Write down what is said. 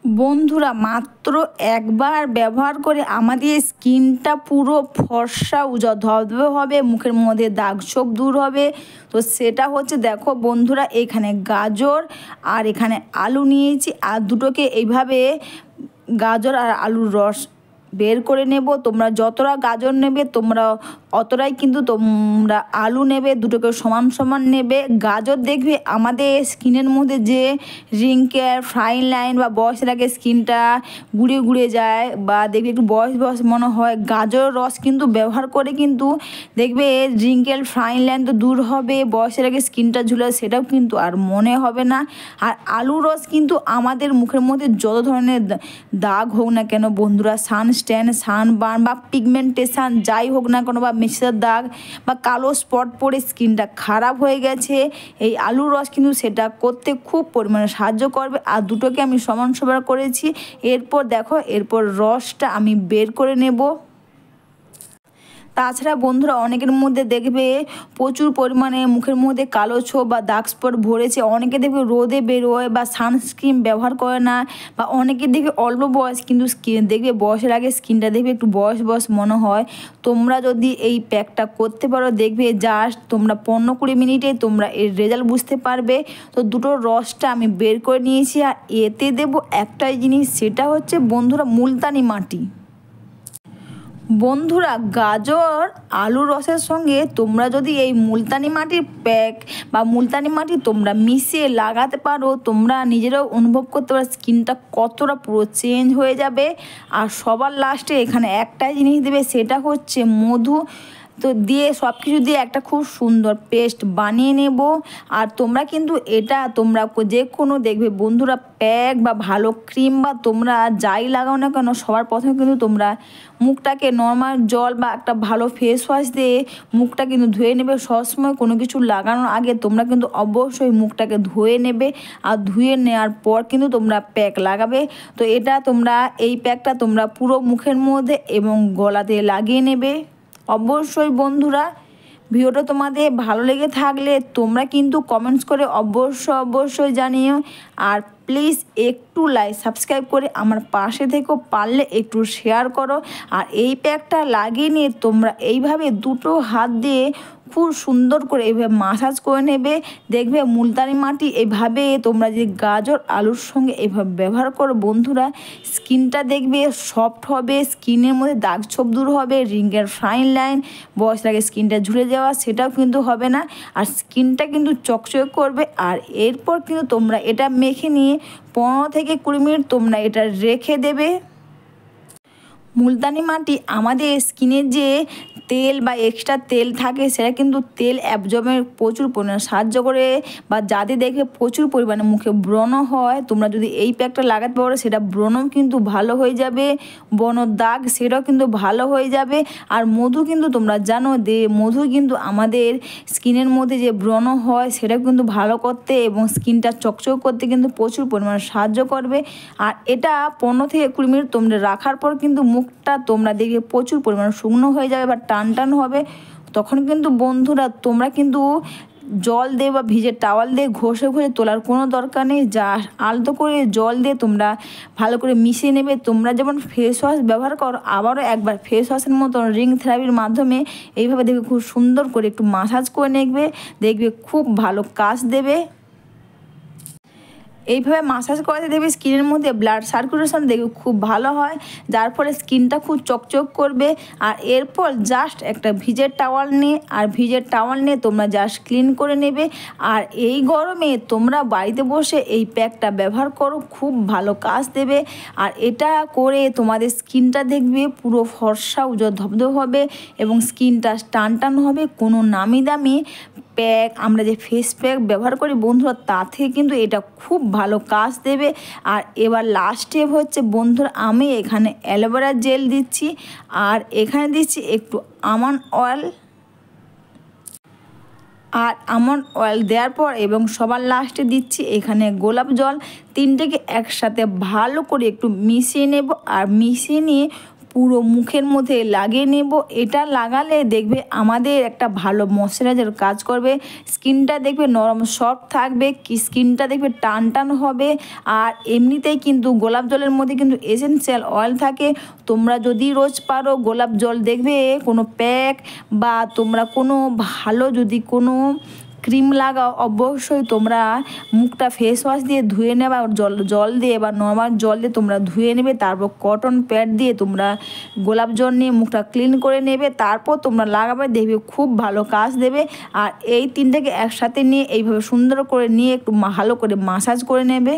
বন্ধুরা মাত্র একবার ব্যবহার করে আমাদের স্কিনটা পুরো ফর্সা উজ্জ্বল ধবধবে হবে, মুখের মধ্যে দাগ ছোপ দূর হবে। তো সেটা হচ্ছে, দেখো বন্ধুরা, এখানে গাজর আর এখানে আলু নিয়েছি, আর দুটোকে এইভাবে গাজর আর আলুর রস বের করে নেব। তোমরা যতটা গাজর নেবে তোমরা অতটাই কিন্তু তোমরা আলু নেবে, দুটোকে সমান সমান নেবে। গাজর দেখবে আমাদের স্কিনের মধ্যে যে রিঙ্কেল, ফাইন লাইন বা বয়সের আগে স্কিনটা গুঁড়িয়ে গুঁড়িয়ে যায় বা দেখবে একটু বয়স বয়স মনে হয়, গাজর রস কিন্তু ব্যবহার করে কিন্তু দেখবে রিঙ্কেল, ফাইন লাইন তো দূর হবে, বয়সের আগে স্কিনটা ঝুলে সেটাও কিন্তু আর মনে হবে না। আর আলু রস কিন্তু আমাদের মুখের মধ্যে যত ধরনের দাগ হোক না কেন বন্ধুরা, সানস্ট্যান, সানবার্ন বা পিগমেন্টেশন যাই হোক না কেন, বা মেছের দাগ বা কালো স্পট পড়ে স্কিনটা খারাপ হয়ে গেছে, এই আলুর রস কিন্তু সেটা করতে খুব পরিমাণে সাহায্য করবে। আর দুটোকে আমি সমান সমান করেছি। এরপর দেখো, এরপর রসটা আমি বের করে নেব। তাছাড়া বন্ধুরা অনেকের মধ্যে দেখবে প্রচুর পরিমাণে মুখের মধ্যে কালো ছোপ বা দাগ স্পট ভরেছে, অনেকে দেখবে রোদে বেরোয় বা সানস্ক্রিন ব্যবহার করে না, বা অনেকে দেখবে অল্প বয়স কিন্তু স্কিন দেখবে বয়সের আগে স্কিনটা দেখবে একটু বয়স বয়স মনে হয়। তোমরা যদি এই প্যাকটা করতে পারো দেখবে জাস্ট তোমরা 15-20 মিনিটে তোমরা এর রেজাল্ট বুঝতে পারবে। তো দুটো রসটা আমি বের করে নিয়েছি, আর এতে দেবো একটাই জিনিস, সেটা হচ্ছে বন্ধুরা মুলতানি মাটি। বন্ধুরা গাজর আলুর রসের সঙ্গে তোমরা যদি এই মুলতানি মাটির প্যাক বা মুলতানি মাটি তোমরা মিশিয়ে লাগাতে পারো, তোমরা নিজেরাও অনুভব করতে পারো স্কিনটা কতটা পুরো চেঞ্জ হয়ে যাবে। আর সবার লাস্টে এখানে একটাই জিনিস দেবে, সেটা হচ্ছে মধু। তো দিয়ে সব কিছু দিয়ে একটা খুব সুন্দর পেস্ট বানিয়ে নেব। আর তোমরা কিন্তু এটা তোমরা যে কোনো দেখবে বন্ধুরা প্যাক বা ভালো ক্রিম বা তোমরা যাই লাগাও না কেন, সবার প্রথমে কিন্তু তোমরা মুখটাকে নর্মাল জল বা একটা ভালো ফেস ওয়াশ দিয়ে মুখটা কিন্তু ধুয়ে নেবে। সবসময় কোনো কিছু লাগানোর আগে তোমরা কিন্তু অবশ্যই মুখটাকে ধুয়ে নেবে, আর ধুয়ে নেওয়ার পর কিন্তু তোমরা প্যাক লাগাবে। তো এটা তোমরা এই প্যাকটা তোমরা পুরো মুখের মধ্যে এবং গলাতে লাগিয়ে নেবে। অবশ্যই বন্ধুরা ভিডিওটা তোমাদের ভালো লেগে থাকলে তোমরা কিন্তু কমেন্টস করে অবশ্যই জানিও। আর প্লিজ একটু লাইক সাবস্ক্রাইব করে আমার পাশে থেকো, পারলে একটু শেয়ার করো। আর এই প্যাকটা লাগিয়ে নিয়ে তোমরা এইভাবে দুটো হাত দিয়ে খুব সুন্দর করে এইভাবে মাসাজ করে নেবে। দেখবে মুলতানি মাটি এইভাবে তোমরা যে গাজর আলুর সঙ্গে এইভাবে ব্যবহার করো বন্ধুরা, স্কিনটা দেখবে সফট হবে, স্কিনের মধ্যে দাগ ছোপ দূর হবে, রিঙ্কেল, ফাইন লাইন, বয়স লাগে স্কিনটা ঝুলে যাওয়া সেটাও কিন্তু হবে না, আর স্কিনটা কিন্তু চকচকে করবে। আর এরপর কিন্তু তোমরা এটা মেখে নিয়ে 15-20 মিনিট তোমরা এটা রেখে দেবে। মুলতানি মাটি আমাদের স্কিনের যে তেল বা এক্সট্রা তেল থাকে সেটা কিন্তু তেল অ্যাবজর্বের প্রচুর পরিমাণে সাহায্য করে। বা যাদের দেখে প্রচুর পরিমাণে মুখে ব্রণ হয়, তোমরা যদি এই প্যাকটা লাগাতে পারো সেটা ব্রণও কিন্তু ভালো হয়ে যাবে, ব্রণর দাগ সেটাও কিন্তু ভালো হয়ে যাবে। আর মধু কিন্তু তোমরা জানো যে মধু কিন্তু আমাদের স্কিনের মধ্যে যে ব্রণ হয় সেটা কিন্তু ভালো করতে এবং স্কিনটা চকচক করতে কিন্তু প্রচুর পরিমাণে সাহায্য করবে। আর এটা 15-20 মিনিট তোমরা রাখার পর কিন্তু মুখটা তোমরা দেখবে প্রচুর পরিমাণে শুকনো হয়ে যাবে বা টান টান হবে। তখন কিন্তু বন্ধুরা তোমরা কিন্তু জল দিয়ে বা ভিজে টাওয়াল দিয়ে ঘষে ঘষে তোলার কোনো দরকার নেই, যা আলতো করে জল দিয়ে তোমরা ভালো করে মিশিয়ে নেবে। তোমরা যেমন ফেস ওয়াশ ব্যবহার করো, আবারও একবার ফেস ওয়াশের মতো রিং থেরাপির মাধ্যমে এইভাবে দেখবে খুব সুন্দর করে একটু মাসাজ করে নেবে, দেখবে খুব ভালো কাজ দেবে। এইভাবে মাসাজ করাতে দেখবে স্কিনের মধ্যে ব্লাড সার্কুলেশন দেখবে খুব ভালো হয়, যার ফলে স্কিনটা খুব চকচক করবে। আর এরপর জাস্ট একটা ভিজের টাওয়াল নিয়ে তোমরা জাস্ট ক্লিন করে নেবে। আর এই গরমে তোমরা বাড়িতে বসে এই প্যাকটা ব্যবহার করো, খুব ভালো কাজ দেবে। আর এটা করে তোমাদের স্কিনটা দেখবে পুরো ফর্সা উজ্জ্বল ধবধবে হবে এবং স্কিনটা টান টান হবে। কোনো নামি দামি প্যাক আমরা যে ফেস প্যাক ব্যবহার করি বন্ধুরা, তা থেকে কিন্তু এটা খুব ভালো কাজ দেবে। আর এবার লাস্ট স্টেপ হচ্ছে বন্ধুরা, আমি এখানে অ্যালোভেরা জেল দিচ্ছি, আর এখানে দিচ্ছি একটু আমন্ড অয়েল। আর আমন্ড অয়েল দেওয়ার পর এবং সবার লাস্টে দিচ্ছি এখানে গোলাপ জল। তিনটেকে একসাথে ভালো করে একটু মিশিয়ে নেব। আর মিশিয়ে নিয়ে পুরো মুখের মধ্যে লাগিয়ে নেব। এটা লাগালে দেখবে আমাদের একটা ভালো ময়শ্চারাইজার কাজ করবে, স্কিনটা দেখবে নরম সফট থাকবে, স্কিনটা দেখবে টান টান হবে। আর এমনিতেই কিন্তু গোলাপ জলের মধ্যে কিন্তু এসেনশিয়াল অয়েল থাকে। তোমরা যদি রোজ পারো গোলাপ জল দেখবে কোনো প্যাক বা তোমরা কোনো ভালো যদি কোনো ক্রিম লাগাও, অবশ্যই তোমরা মুখটা ফেস ওয়াশ দিয়ে ধুয়ে নেবা, জল দিয়ে বা নর্মাল জল দিয়ে তোমরা ধুয়ে নেবে। তারপর কটন প্যাড দিয়ে তোমরা গোলাপ জল নিয়ে মুখটা ক্লিন করে নেবে, তারপর তোমরা লাগাবে, দেখবে খুব ভালো কাজ দেবে। আর এই তিনটাকে একসাথে নিয়ে এইভাবে সুন্দর করে নিয়ে একটু ভালো করে মাসাজ করে নেবে।